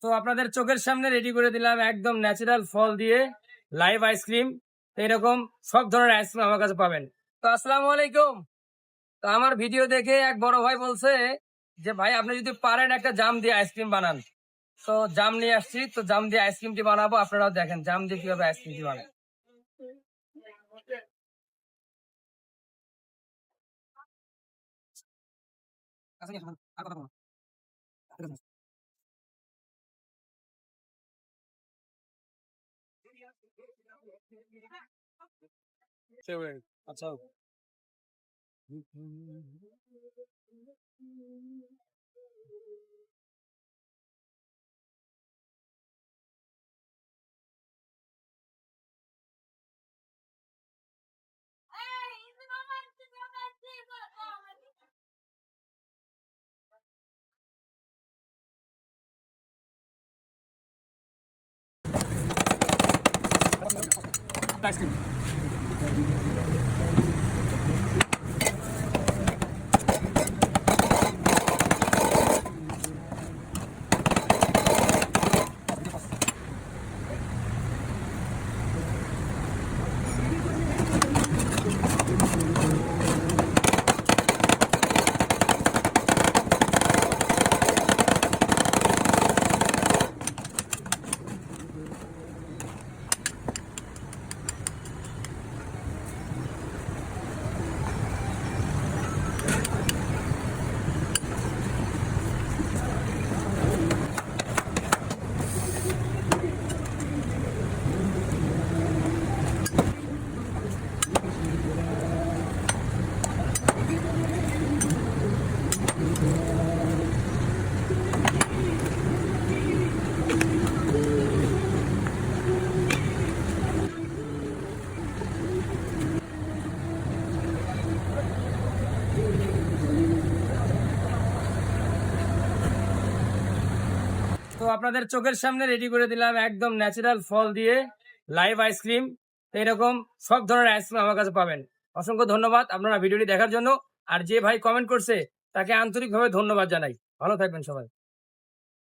তো আপনাদের চোখের সামনে রেডি করে দিলাম একদম ন্যাচারাল ফল দিয়ে লাইভ আইসক্রিম। এরকম সব ধরনের আইসক্রিম আমার কাছে পাবেন। তো আসসালামু আলাইকুম। তো আমার ভিডিও দেখে এক বড় ভাই বলছে যে ভাই আপনি যদি পারেন একটা জাম দিয়ে আইসক্রিম বানান। তো জাম নিয়ে আসছি, তো জাম দিয়ে আইসক্রিমটি বানাবো। আপনারাও দেখেন জাম দিয়ে কিভাবে আইসক্রিমটি বানায়। আচ্ছা, আইসক্রিম তো আপনাদের চোখের সামনে রেডি করে দিলাম একদম ন্যাচারাল ফল দিয়ে লাইভ আইসক্রিম। এরকম সব ধরনের আইসক্রিম আমার কাছে পাবেন। অসংখ্য ধন্যবাদ আপনারা ভিডিওটি দেখার জন্য। আর যে ভাই কমেন্ট করছে তাকে আন্তরিকভাবে ধন্যবাদ জানাই। ভালো থাকবেন সবাই।